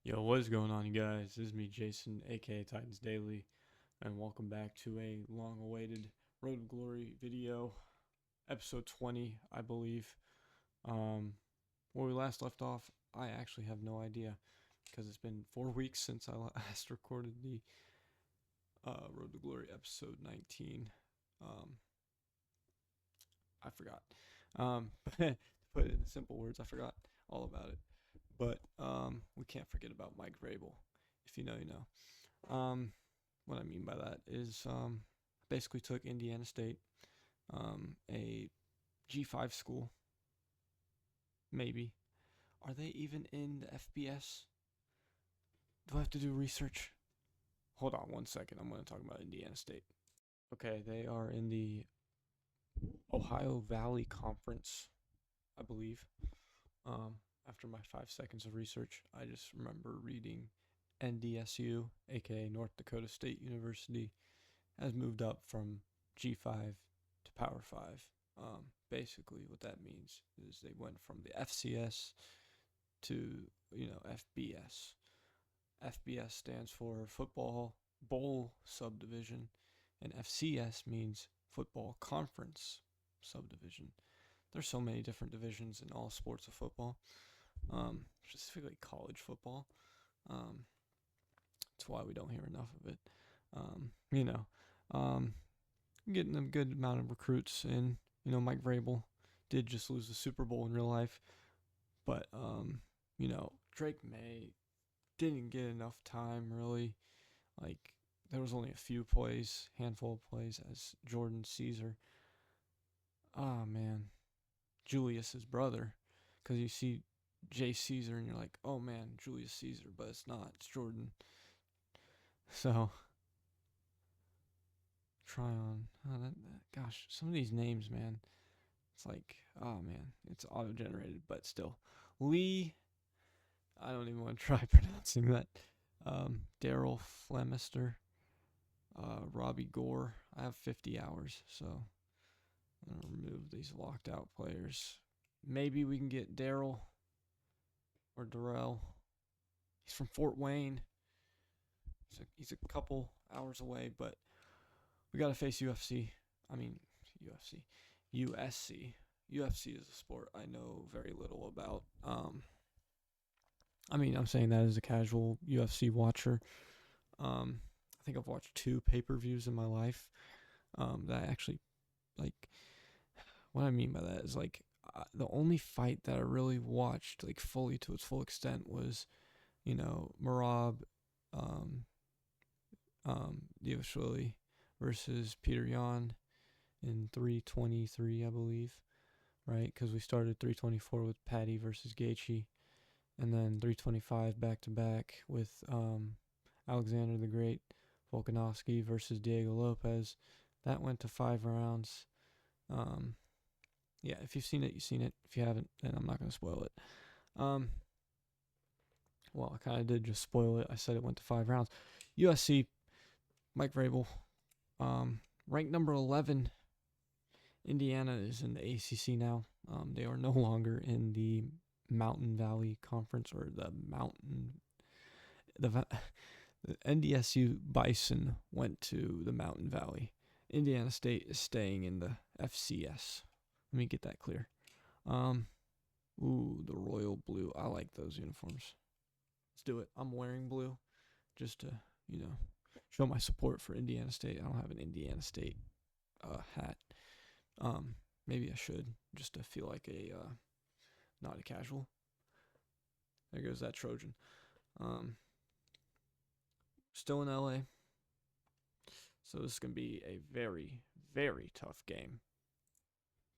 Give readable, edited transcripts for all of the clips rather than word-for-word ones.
Yo, what is going on, you guys? This is me, Jason, aka Titans Daily, and welcome back to a long awaited Road to Glory video, episode 20, I believe. Um, where we last left off, I actually have no idea because it's been 4 weeks since I last recorded the Road to Glory episode 19. Um, I forgot. To put it in simple words, I forgot all about it. But we can't forget about Mike Vrabel. If you know, you know. What I mean by that is basically took Indiana State, a G5 school, maybe. Are they even in the FBS? Do I have to do research? Hold on 1 second. I'm going to talk about Indiana State. Okay, they are in the Ohio Valley Conference, I believe. After my 5 seconds of research, I just remember reading NDSU, aka North Dakota State University, has moved up from G5 to Power 5. Basically, what that means is they went from the FCS to, FBS. FBS stands for Football Bowl Subdivision, and FCS means Football Conference Subdivision. There's so many different divisions in all sports of football, specifically college football. That's why we don't hear enough of it. You know, getting a good amount of recruits in. Mike Vrabel did just lose the Super Bowl in real life, but Drake May didn't get enough time really. Like there was only a few plays, handful of plays as Jordan Caesar. Oh man, Julius's brother, because you see Jay Caesar and you're like, oh man, Julius Caesar, but it's not. It's Jordan. So try on. Gosh, some of these names, man. It's like, oh man, it's auto generated, but still. Lee, I don't even want to try pronouncing that. Daryl Flemister, Robbie Gore. I have 50 hours, so I'm gonna remove these locked out players. Maybe we can get Daryl or Darrell. He's from Fort Wayne. He's a couple hours away, but we gotta face UFC. I mean, UFC. USC. UFC is a sport I know very little about. I'm saying that as a casual UFC watcher. I think I've watched 2 pay-per-views in my life. That I actually like. What I mean by that is like the only fight that I really watched like fully to its full extent was, Marab, Diavashvili versus Peter Yan in 323, I believe, right? Because we started 324 with Patty versus Gaethje, and then 325 back to back with Alexander the Great, Volkanovski versus Diego Lopez. That went to 5 rounds. Yeah, if you've seen it, you've seen it. If you haven't, then I'm not going to spoil it. Well, I kind of did just spoil it. I said it went to 5 rounds. USC, Mike Vrabel, ranked number 11. Indiana is in the ACC now. They are no longer in the Mountain Valley Conference or the NDSU Bison went to the Mountain Valley. Indiana State is staying in the FCS. Let me get that clear. The royal blue. I like those uniforms. Let's do it. I'm wearing blue just to, show my support for Indiana State. I don't have an Indiana State hat. Maybe I should just to feel like not a casual. There goes that Trojan. Still in LA. So this is going to be a very, very tough game.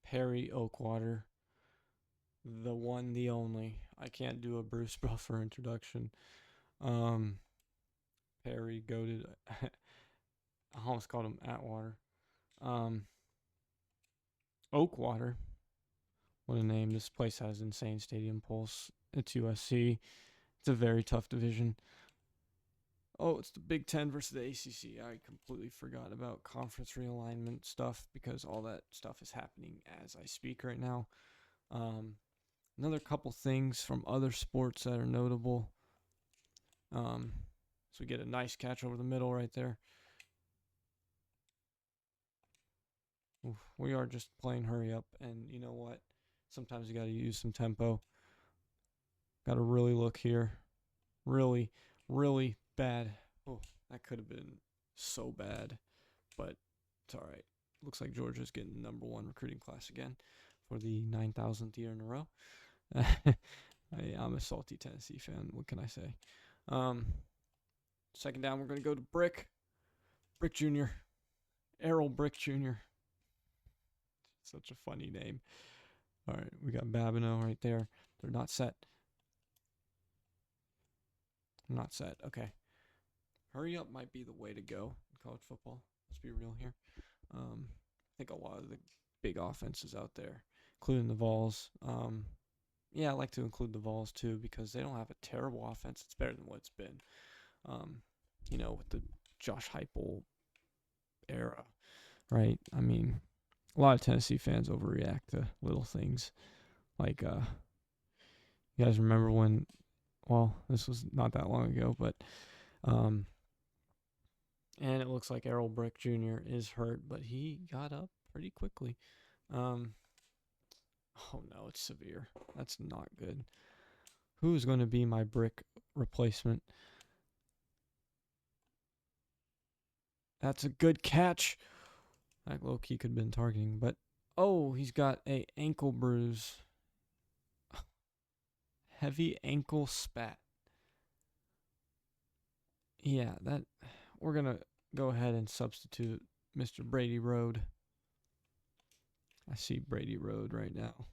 Perry Oakwater, the one, the only. I can't do a Bruce Buffer introduction. Perry goated. I almost called him Atwater. Oakwater. What a name. This place has insane stadium pulse. It's USC. It's a very tough division. Oh, it's the Big Ten versus the ACC. I completely forgot about conference realignment stuff because all that stuff is happening as I speak right now. Another couple things from other sports that are notable. So we get a nice catch over the middle right there. Oof, we are just playing hurry up, and you know what? Sometimes you got to use some tempo. Got to really look here. Really, really bad. Oh, that could have been so bad, but it's all right. Looks like Georgia's getting the #1 recruiting class again for the 9,000th year in a row. I'm a salty Tennessee fan. What can I say? Second down, we're going to go to Brick Jr., Errol Brick Jr. Such a funny name. All right, we got Babineau right there. They're not set. Not set. Okay. Hurry up might be the way to go in college football. Let's be real here. I think a lot of the big offenses out there, including the Vols. Yeah, I like to include the Vols too because they don't have a terrible offense. It's better than what it's been. With the Josh Heupel era, right? I mean, a lot of Tennessee fans overreact to little things. Like, you guys remember when, well, this was not that long ago, but, and it looks like Errol Brick Jr. is hurt, but he got up pretty quickly. Oh no, it's severe. That's not good. Who's going to be my Brick replacement? That's a good catch. That low-key could have been targeting, but oh, he's got a ankle bruise. Heavy ankle spat. Yeah, we're going to go ahead and substitute Mr. Brady Road. I see Brady Road right now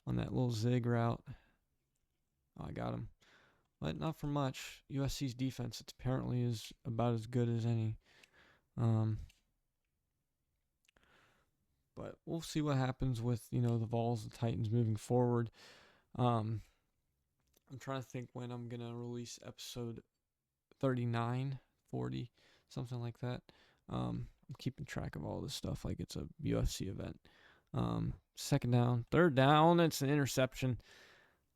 on that little zig route. Oh, I got him. But not for much. USC's defense apparently is about as good as any. But we'll see what happens with, the Vols, the Titans moving forward. I'm trying to think when I'm going to release episode 39, 40, something like that. I'm keeping track of all this stuff like it's a UFC event. Second down, third down, it's an interception.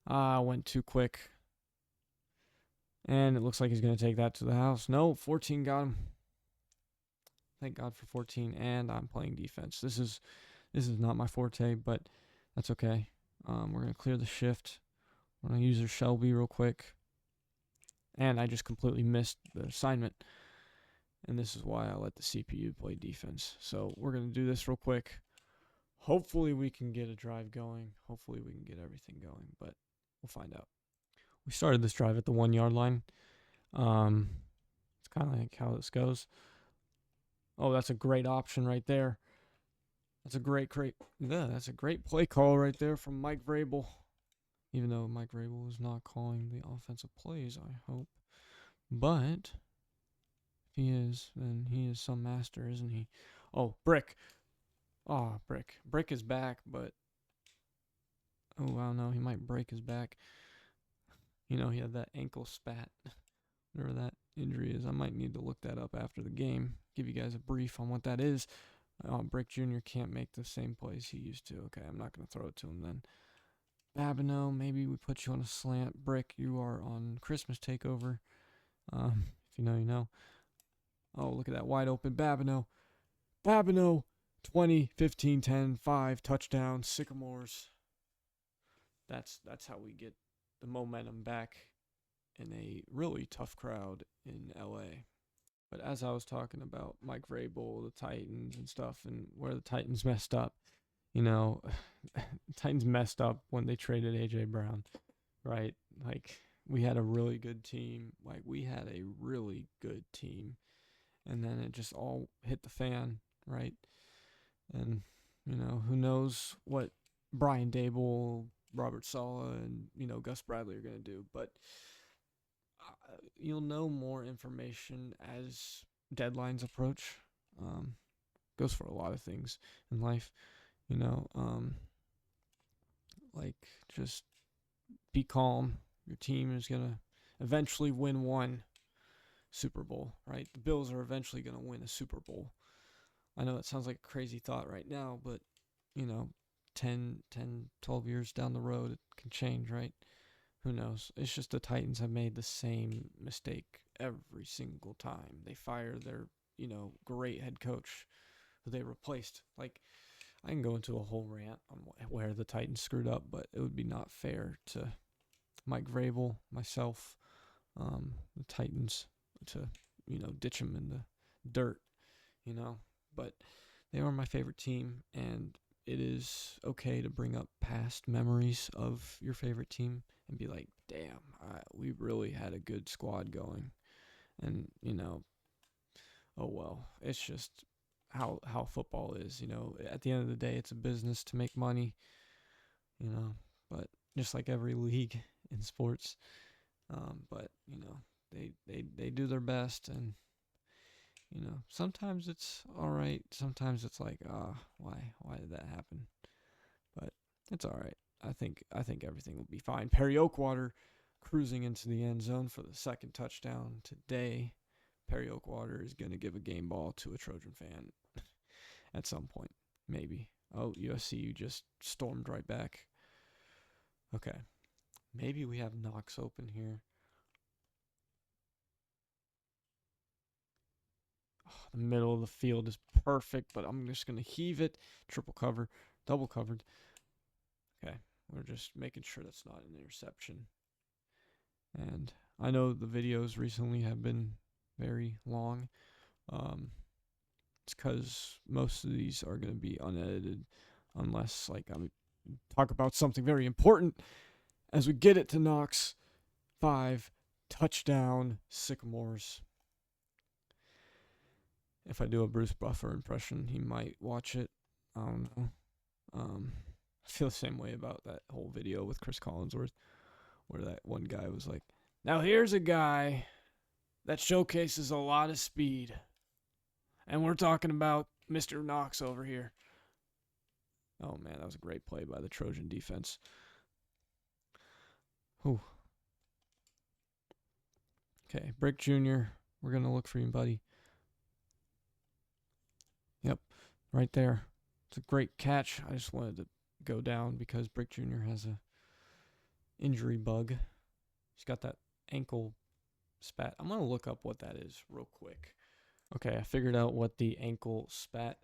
Went too quick. And it looks like he's going to take that to the house. No, 14 got him. Thank God for 14, and I'm playing defense. This is not my forte, but that's okay. We're going to clear the shift. We're going to use our Shelby real quick. And I just completely missed the assignment. And this is why I let the CPU play defense. So we're going to do this real quick. Hopefully we can get a drive going. Hopefully we can get everything going, but we'll find out. We started this drive at the 1-yard line. It's kind of like how this goes. Oh, that's a great option right there. That's a great play call right there from Mike Vrabel. Even though Mike Vrabel is not calling the offensive plays, I hope. But if he is, then he is some master, isn't he? Oh, Brick. Oh, Brick. Brick is back, but oh, wow, no, he might break his back. He had that ankle spat. Whatever that injury is. I might need to look that up after the game. Give you guys a brief on what that is. Brick Jr. can't make the same plays he used to. Okay, I'm not going to throw it to him then. Babineau, maybe we put you on a slant. Brick, you are on Christmas takeover. If you know, you know. Oh, look at that wide open Babineau. 20, 15, 10, 5, touchdown, Sycamores. That's how we get the momentum back in a really tough crowd in LA. But as I was talking about Mike Vrabel, the Titans and stuff, and where the Titans messed up, Titans messed up when they traded A.J. Brown, right? Like, we had a really good team. And then it just all hit the fan, right? And, who knows what Brian Dable, Robert Saleh, and, Gus Bradley are going to do. But you'll know more information as deadlines approach. Goes for a lot of things in life, just be calm. Your team is going to eventually win one Super Bowl, right? The Bills are eventually going to win a Super Bowl. I know that sounds like a crazy thought right now, but, 10, 12 years down the road, it can change, right? who knows? It's just the Titans have made the same mistake every single time. They fire their, great head coach who they replaced. Like, I can go into a whole rant on where the Titans screwed up, but it would be not fair to Mike Vrabel, myself, the Titans, to, ditch them in the dirt, But they were my favorite team, and it is okay to bring up past memories of your favorite team and be like, damn, we really had a good squad going. And, oh well, it's just how football is, At the end of the day, it's a business to make money, but just like every league in sports. But, they do their best, and sometimes it's all right. Sometimes it's like, why did that happen? But it's all right. I think everything will be fine. Perry Oakwater cruising into the end zone for the second touchdown today. Perry Oakwater is going to give a game ball to a Trojan fan at some point, maybe. Oh, USC, you just stormed right back. Okay. Maybe we have Knox open here. The middle of the field is perfect, but I'm just going to heave it. Triple cover, double covered. Okay, we're just making sure that's not an interception. And I know the videos recently have been very long. It's because most of these are going to be unedited unless, I'm talk about something very important as we get it to Knox. 5, touchdown, Sycamores. If I do a Bruce Buffer impression, he might watch it. I don't know. I feel the same way about that whole video with Chris Collinsworth, where that one guy was like, now here's a guy that showcases a lot of speed. And we're talking about Mr. Knox over here. Oh, man, that was a great play by the Trojan defense. Whew. Okay, Brick Jr., we're going to look for you, buddy. Yep, right there. It's a great catch. I just wanted to go down because Brick Jr. has a injury bug. He's got that ankle spat. I'm going to look up what that is real quick. Okay, I figured out what the ankle spat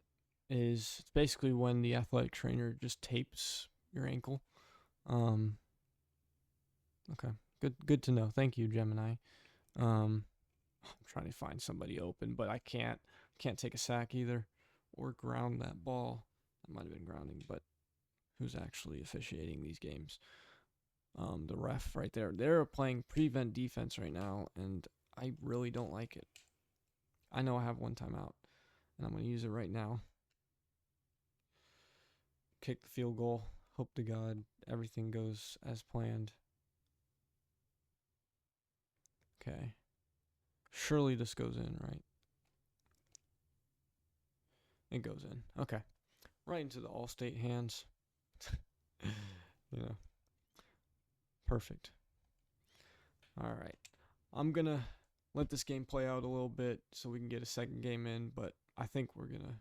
is. It's basically when the athletic trainer just tapes your ankle. Okay, good to know. Thank you, Gemini. I'm trying to find somebody open, but I can't take a sack either or ground that ball. That might have been grounding, but who's actually officiating these games? The ref right there. They're playing prevent defense right now, and I really don't like it. I know I have one timeout, and I'm going to use it right now. Kick the field goal. Hope to God everything goes as planned. Okay. Surely this goes in, right? It goes in. Okay. Right into the All-State hands. Perfect. All right. I'm going to let this game play out a little bit so we can get a second game in, but I think we're going to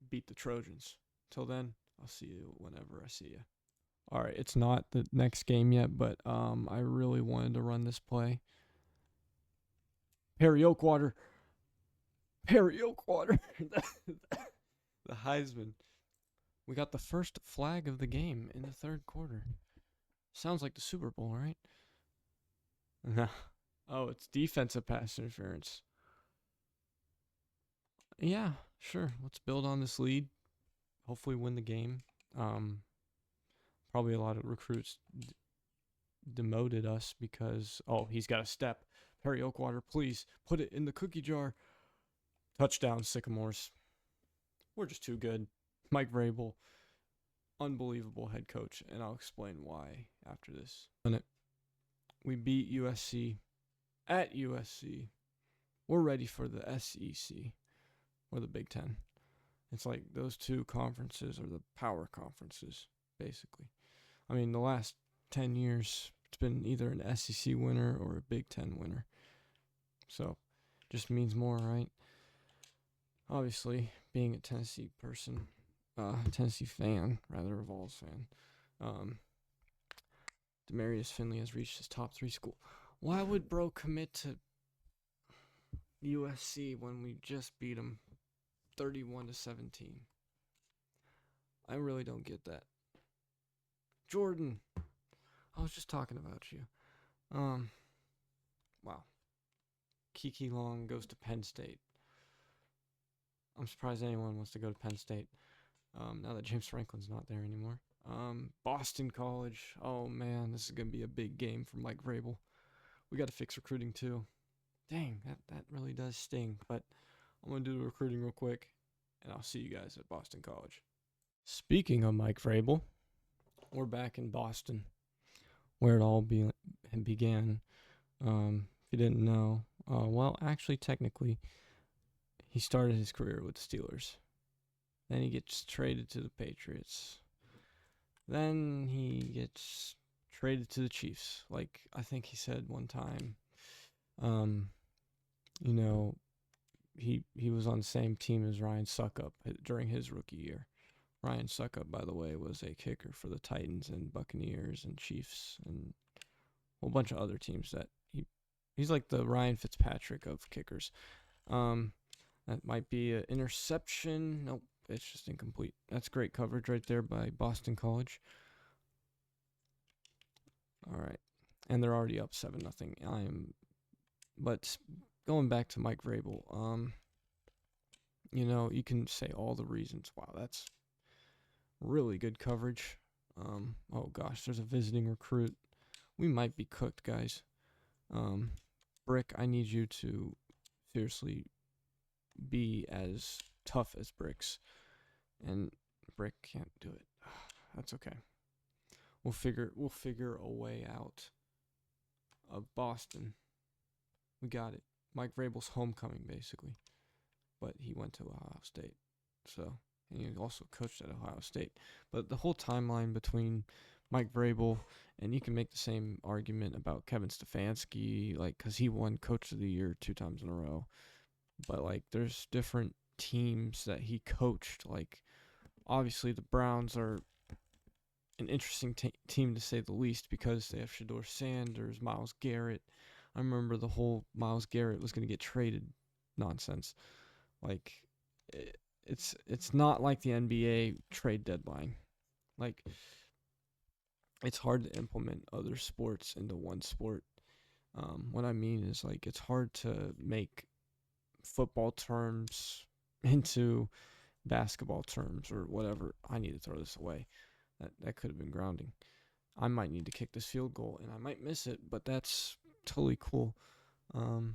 beat the Trojans. Till then, I'll see you whenever I see you. All right, it's not the next game yet, but I really wanted to run this play. Perry Oakwater. The Heisman. We got the first flag of the game in the third quarter. Sounds like the Super Bowl, right? No. Oh, it's defensive pass interference. Yeah, sure. Let's build on this lead. Hopefully win the game. Probably a lot of recruits demoted us because, he's got a step. Perry Oakwater, please put it in the cookie jar. Touchdown, Sycamores. We're just too good. Mike Vrabel, unbelievable head coach, and I'll explain why after this. We beat USC at USC. We're ready for the SEC or the Big Ten. It's like those two conferences are the power conferences, basically. I mean, the last 10 years, it's been either an SEC winner or a Big Ten winner. So, just means more, right? Obviously, being a Tennessee fan, rather, a Vols fan. Demarius Finley has reached his top 3 school. Why would bro commit to USC when we just beat him 31-17? I really don't get that. Jordan, I was just talking about you. Wow. Kiki Long goes to Penn State. I'm surprised anyone wants to go to Penn State. Now that James Franklin's not there anymore. Boston College. Oh man, this is gonna be a big game for Mike Vrabel. We got to fix recruiting too. Dang, that really does sting. But I'm gonna do the recruiting real quick, and I'll see you guys at Boston College. Speaking of Mike Vrabel, we're back in Boston, where it all began. If you didn't know, well, actually, technically, he started his career with the Steelers. Then he gets traded to the Patriots. Then he gets traded to the Chiefs. Like I think he said one time, he was on the same team as Ryan Suckup during his rookie year. Ryan Suckup, by the way, was a kicker for the Titans and Buccaneers and Chiefs and a whole bunch of other teams that he's like the Ryan Fitzpatrick of kickers. That might be an interception. Nope, it's just incomplete. That's great coverage right there by Boston College. All right, and they're already up 7-0. But going back to Mike Vrabel, you can say all the reasons. Wow, that's really good coverage. Oh gosh, there's a visiting recruit. We might be cooked, guys. Brick, I need you to seriously be as tough as Bricks. And Brick can't do it. That's okay. We'll figure a way out of Boston. We got it. Mike Vrabel's homecoming, basically. But he went to Ohio State. And he also coached at Ohio State. But the whole timeline between Mike Vrabel, and you can make the same argument about Kevin Stefanski, because he won Coach of the Year 2 times in a row. But, there's different teams that he coached. Obviously, the Browns are an interesting team to say the least because they have Shedeur Sanders, Myles Garrett. I remember the whole Myles Garrett was going to get traded nonsense. It's not like the NBA trade deadline. It's hard to implement other sports into one sport. What I mean is, it's hard to make football terms into basketball terms or whatever. I need to throw this away. That could have been grounding. I might need to kick this field goal, and I might miss it, but that's totally cool. Oh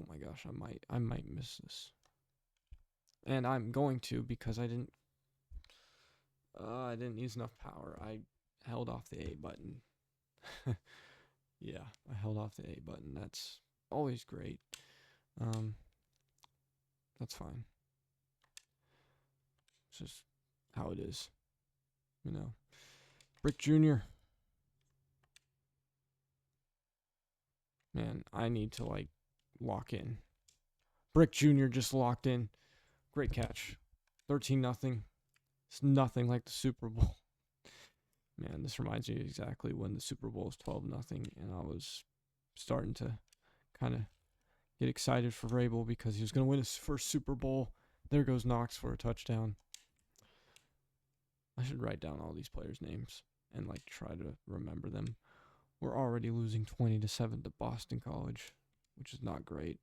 my gosh, I might miss this. And I'm going to because I didn't use enough power. I held off the A button. Yeah, I held off the A button. That's always great. That's fine. It's just how it is. Brick Jr. Man, I need to lock in. Brick Jr. just locked in. Great catch. 13-0. It's nothing like the Super Bowl. Man, this reminds me exactly when the Super Bowl was 12-0, and I was starting to kind of get excited for Vrabel because he was going to win his first Super Bowl. There goes Knox for a touchdown. I should write down all these players' names and try to remember them. We're already losing 20-7 to Boston College, which is not great.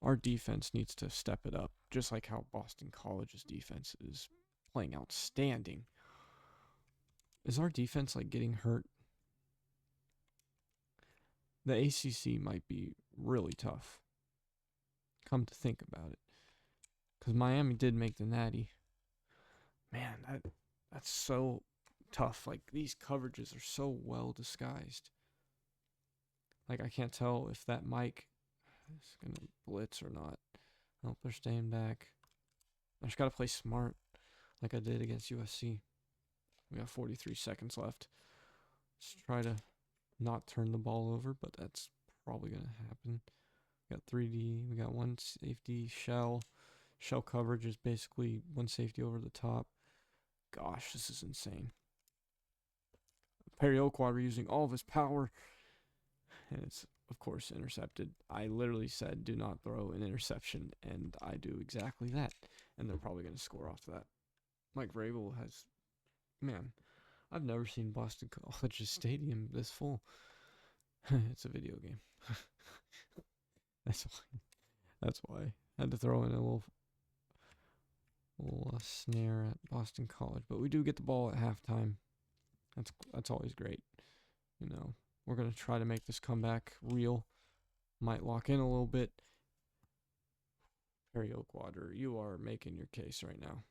Our defense needs to step it up, just like how Boston College's defense is playing outstanding. Is our defense getting hurt? The ACC might be really tough. Come to think about it. Because Miami did make the Natty. Man, that's so tough. These coverages are so well disguised. I can't tell if that mic is going to blitz or not. Nope, they're staying back. I just got to play smart like I did against USC. We have 43 seconds left. Let's try to not turn the ball over, but that's probably going to happen. We got 3D. We got one safety, shell. Shell coverage is basically one safety over the top. gosh, this is insane. Perry Oakwater using all of his power. And it's, of course, intercepted. I literally said do not throw an interception, and I do exactly that. And they're probably going to score off that. Mike Vrabel has, man, I've never seen Boston College's stadium this full. It's a video game. That's why. I had to throw in a little snare at Boston College. But we do get the ball at halftime. That's always great. You know, we're going to try to make this comeback real. Might lock in a little bit. Perry Oakwater, you are making your case right now.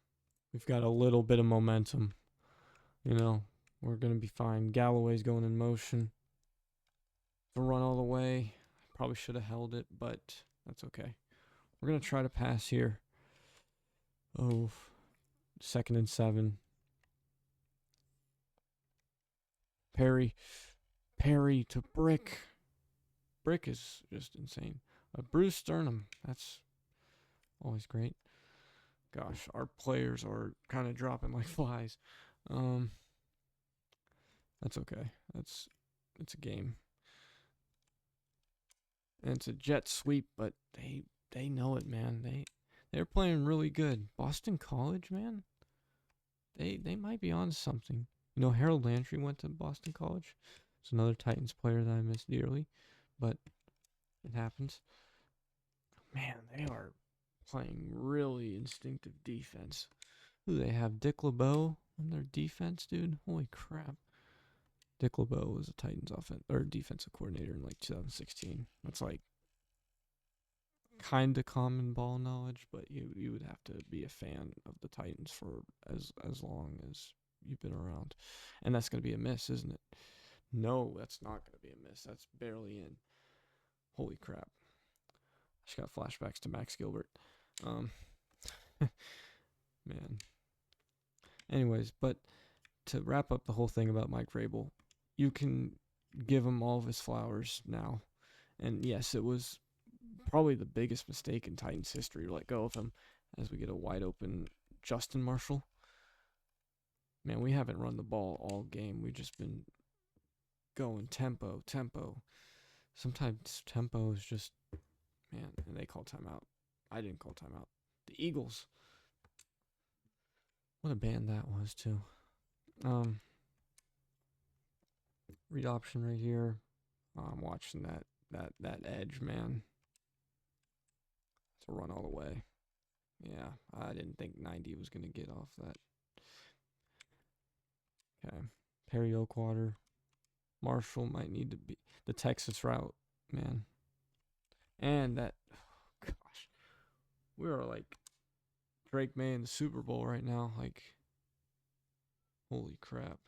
We've got a little bit of momentum. You know, we're going to be fine. Galloway's going in motion. The run all the way. Probably should have held it, but that's okay. We're going to try to pass here. Oh, 2nd and 7. Perry to Brick. Brick is just insane. Bruce Sternum. That's always great. Gosh, our players are kind of dropping like flies. That's okay. It's a game. And it's a jet sweep, but they know it, man. They're playing really good. Boston College, man. They might be on something. You know, Harold Landry went to Boston College. It's another Titans player that I miss dearly, but it happens. Man, they are playing really instinctive defense. Who do they have? Dick LeBeau on their defense, dude. Holy crap. Dick LeBeau was a Titans defensive coordinator in like 2016. That's like kind of common ball knowledge, but you would have to be a fan of the Titans for as long as you've been around. And that's going to be a miss, isn't it? No, that's not going to be a miss. That's barely in. Holy crap. I just got flashbacks to Max Gilbert. Man. Anyways, but to wrap up the whole thing about Mike Vrabel, you can give him all of his flowers now. And yes, it was probably the biggest mistake in Titans history to let go of him as we get a wide open Justin Marshall. Man, we haven't run the ball all game. We've just been going tempo. Sometimes tempo is just, man, and they call timeout. I didn't call timeout. The Eagles. What a band that was, too. Read option right here. I'm watching that edge, man. It's a run all the way. Yeah, I didn't think 90 was going to get off that. Okay. Perry Oakwater. Marshall might need to be the Texas route, man. And that, oh gosh, we are like Drake May in the Super Bowl right now. Like, holy crap.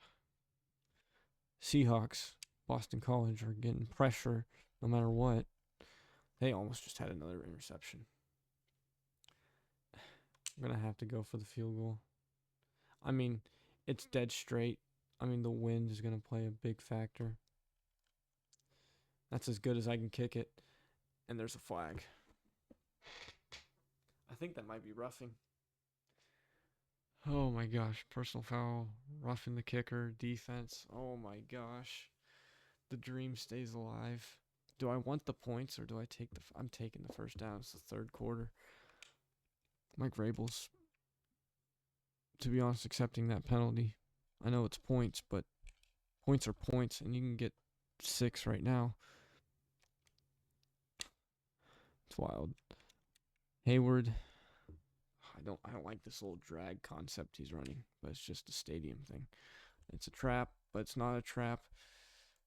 Seahawks, Boston College are getting pressure no matter what. They almost just had another interception. I'm going to have to go for the field goal. I mean, it's dead straight. I mean, the wind is going to play a big factor. That's as good as I can kick it. And there's a flag. I think that might be roughing. Oh my gosh. Personal foul. Roughing the kicker. Defense. Oh my gosh. The dream stays alive. Do I want the points or do I take I'm taking the first down. It's the third quarter. Mike Vrabel's, to be honest, accepting that penalty. I know it's points, but points are points, and you can get 6 right now. It's wild. Hayward. I don't like this little drag concept he's running, but it's just a stadium thing. It's a trap, but it's not a trap.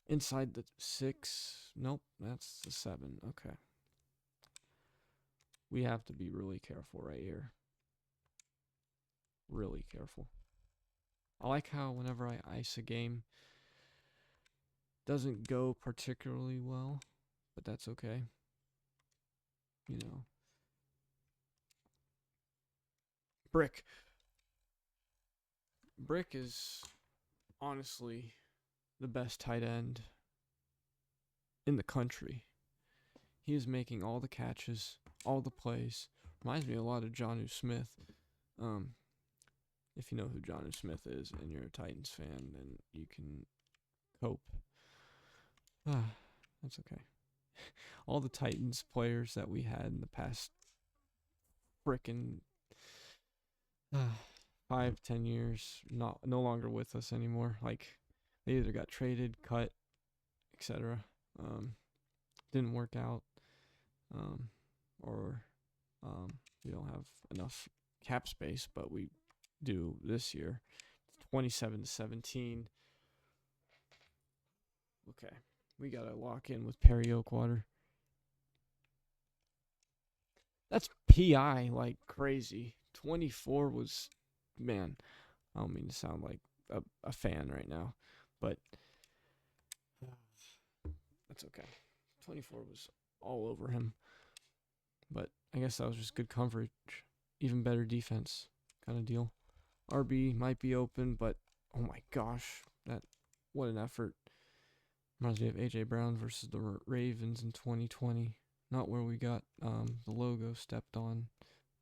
Inside the 6. Nope, that's the 7. Okay. We have to be really careful right here. Really careful. I like how whenever I ice a game, doesn't go particularly well, but that's okay. You know. Brick is honestly the best tight end in the country. He is making all the catches, all the plays. Reminds me a lot of Jonnu Smith. If you know who Jonnu Smith is and you're a Titans fan, then you can cope. That's okay. All the Titans players that we had in the past frickin' 5-10 years, no longer with us anymore. Like, they either got traded, cut, etc. Didn't work out, or we don't have enough cap space, but we do this year. 27-17. Okay, we gotta lock in with Perry Oakwater. That's PI like crazy. 24 was, man, I don't mean to sound like a fan right now, but that's okay. 24 was all over him. But I guess that was just good coverage. Even better defense kind of deal. RB might be open, but oh my gosh, what an effort. Reminds me of A.J. Brown versus the Ravens in 2020. Not where we got the logo stepped on,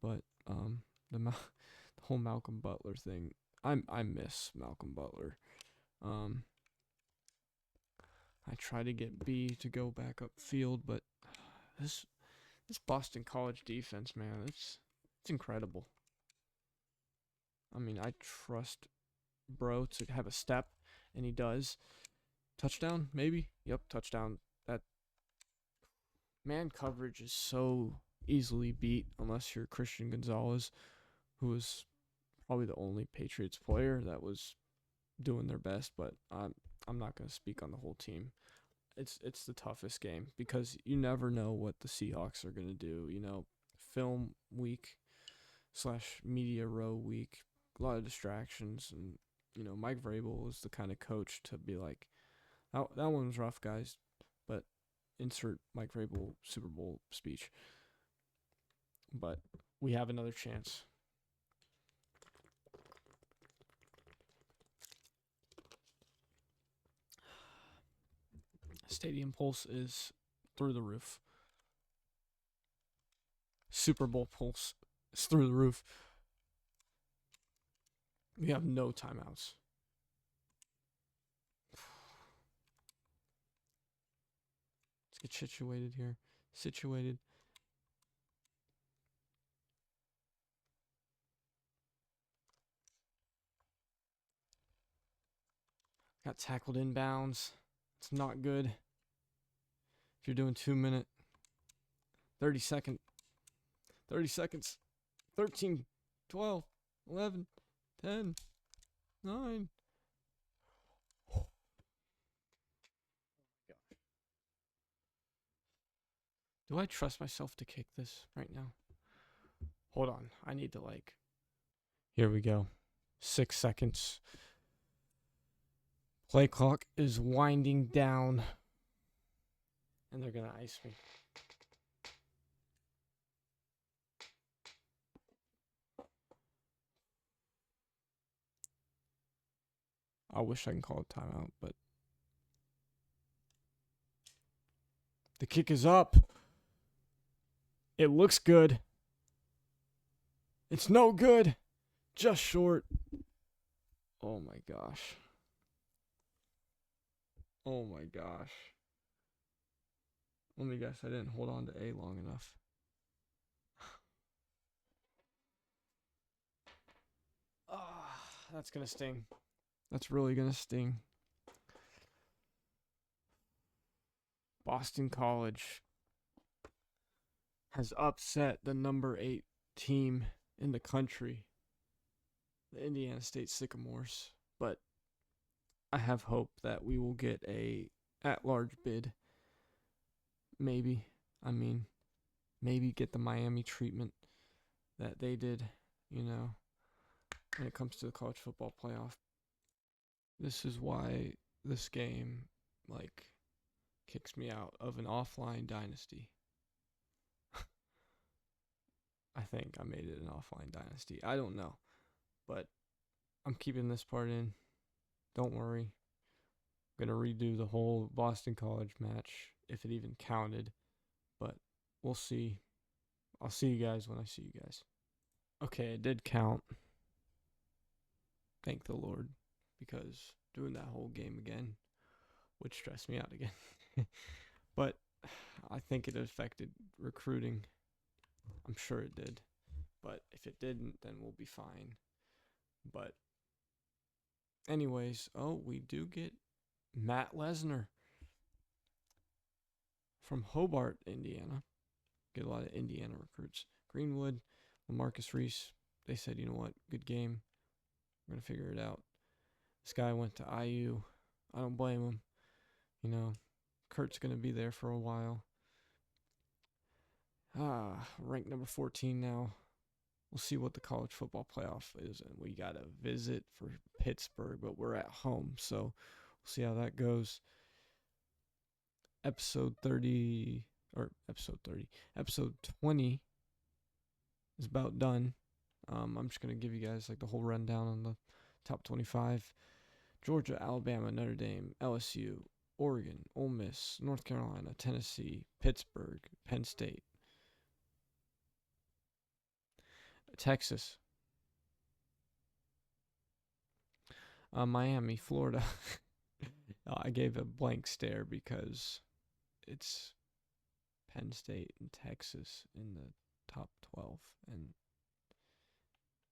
but the whole Malcolm Butler thing. I miss Malcolm Butler. I try to get B to go back up field, but this Boston College defense, man, it's incredible. I mean, I trust Bro to have a step, and he does. Touchdown, maybe? Yep, touchdown. That man coverage is so easily beat unless you're Christian Gonzalez, who was probably the only Patriots player that was doing their best, but I'm not going to speak on the whole team. It's the toughest game because you never know what the Seahawks are going to do. You know, film week / media row week, a lot of distractions, and you know Mike Vrabel is the kind of coach to be like, that one was rough, guys, but insert Mike Vrabel Super Bowl speech. But we have another chance. Stadium pulse is through the roof. Super Bowl pulse is through the roof. We have no timeouts. Let's get situated here. Situated. Got tackled inbounds. It's not good. If you're doing 2 minute, 30 seconds, 13, 12, 11, 10, 9. Do I trust myself to kick this right now? Hold on. I need to here we go. 6 seconds. Play clock is winding down. And they're going to ice me. I wish I can call a timeout, but the kick is up. It looks good. It's no good. Just short. Oh my gosh. Oh my gosh. Let me guess, I didn't hold on to A long enough. That's gonna sting. That's really gonna sting. Boston College has upset the number 8 team in the country, the Indiana State Sycamores, but I have hope that we will get a at-large bid. Maybe. I mean, maybe get the Miami treatment that they did, you know, when it comes to the college football playoff. This is why this game, kicks me out of an offline dynasty. I think I made it an offline dynasty. I don't know. But I'm keeping this part in. Don't worry. I'm going to redo the whole Boston College match, if it even counted. But we'll see. I'll see you guys when I see you guys. Okay, it did count. thank the Lord, because doing that whole game again would stress me out again. But I think it affected recruiting. I'm sure it did. But if it didn't, then we'll be fine. But anyways, we do get Matt Lesnar from Hobart, Indiana. Get a lot of Indiana recruits. Greenwood, LaMarcus Reese. They said, you know what, good game. We're going to figure it out. This guy went to IU. I don't blame him. You know, Kurt's going to be there for a while. Ranked number 14 now. We'll see what the college football playoff is. And we got a visit for Pittsburgh, but we're at home. So we'll see how that goes. Episode 20 is about done. I'm just going to give you guys like the whole rundown on the top 25. Georgia, Alabama, Notre Dame, LSU, Oregon, Ole Miss, North Carolina, Tennessee, Pittsburgh, Penn State, Texas, Miami, Florida. I gave a blank stare because it's Penn State and Texas in the top 12, and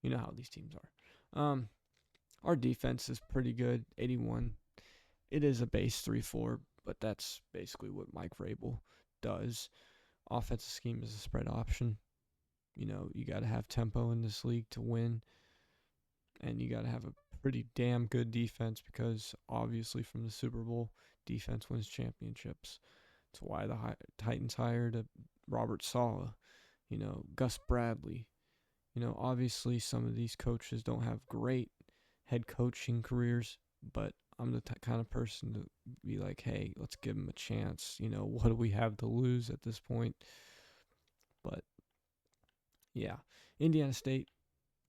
you know how these teams are. Our defense is pretty good, 81. It is a base 3-4, but that's basically what Mike Vrabel does. Offensive scheme is a spread option. You know, you got to have tempo in this league to win, and you got to have a pretty damn good defense because obviously from the Super Bowl, defense wins championships. That's why the Titans hired Robert Saleh, you know, Gus Bradley. You know, obviously some of these coaches don't have great head coaching careers, but I'm the kind of person to be like, hey, let's give them a chance. You know, what do we have to lose at this point? But, yeah. Indiana State,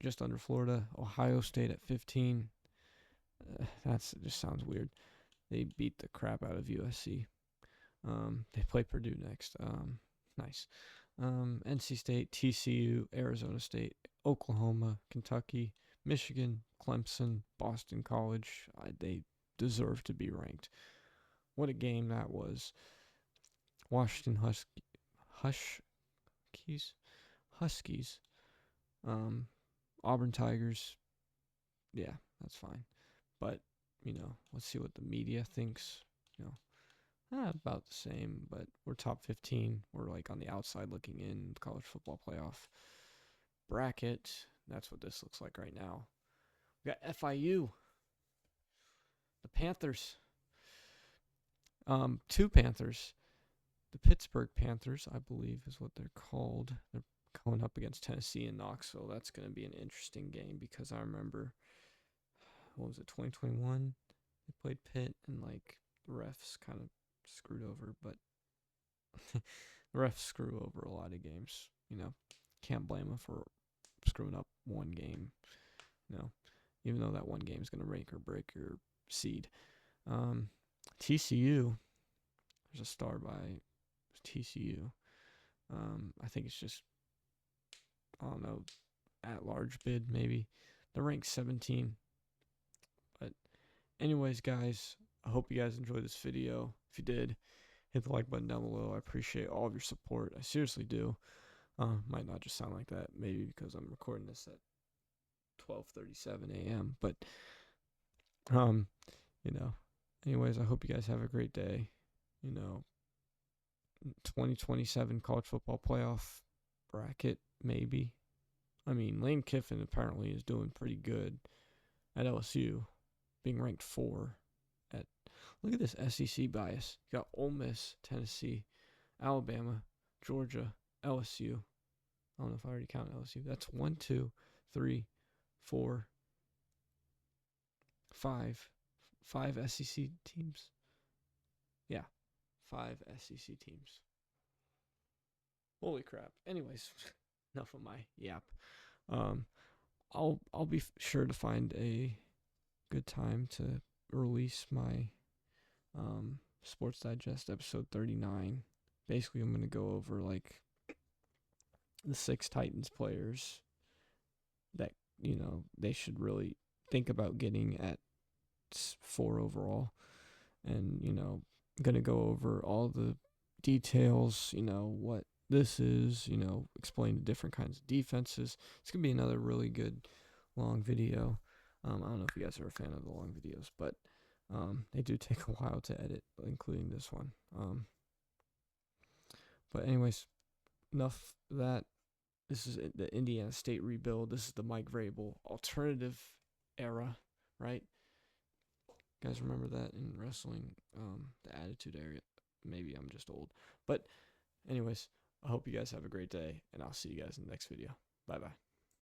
just under Florida. Ohio State at 15. It just sounds weird. They beat the crap out of USC. They play Purdue next. Nice. NC State, TCU, Arizona State, Oklahoma, Kentucky, Michigan, Clemson, Boston College. They deserve to be ranked. What a game that was. Washington Huskies. Auburn Tigers. Yeah, that's fine. But, you know, let's see what the media thinks. You know, about the same, but we're top 15. We're like on the outside looking in the college football playoff bracket. That's what this looks like right now. We got FIU, the Panthers, two Panthers. The Pittsburgh Panthers, I believe, is what they're called. They're going up against Tennessee and Knoxville. That's going to be an interesting game because I remember, 2021? They played Pitt and like the refs kind of screwed over, but the refs screw over a lot of games. You know, can't blame them for screwing up one game. You know, even though that one game is going to make or break your seed. TCU, there's a star by TCU. I think it's just, I don't know, at-large bid maybe. They're ranked 17. But anyways, guys, I hope you guys enjoyed this video. If you did, hit the like button down below. I appreciate all of your support. I seriously do. Might not just sound like that, maybe because I'm recording this at 12:37 a.m. But, you know, anyways, I hope you guys have a great day. You know, 2027 college football playoff bracket, maybe. I mean, Lane Kiffin apparently is doing pretty good at LSU, being ranked 4 at, look at this SEC bias. You got Ole Miss, Tennessee, Alabama, Georgia, LSU. I don't know if I already counted LSU. That's 1, 2, 3, 4, 5. 5 SEC teams. Yeah, 5 SEC teams. Holy crap. Anyways, enough of my yap. I'll be sure to find a good time to release my Sports Digest episode 39. Basically, I'm going to go over like the 6 Titans players that, you know, they should really think about getting at 4 overall. And, going to go over all the details, what this is, explain the different kinds of defenses. It's going to be another really good long video. I don't know if you guys are a fan of the long videos, but they do take a while to edit, including this one. But anyways, enough of that. This is the Indiana State rebuild. This is the Mike Vrabel alternative era, right? You guys remember that in wrestling, the Attitude Era? Maybe I'm just old. But anyways, I hope you guys have a great day, and I'll see you guys in the next video. Bye-bye.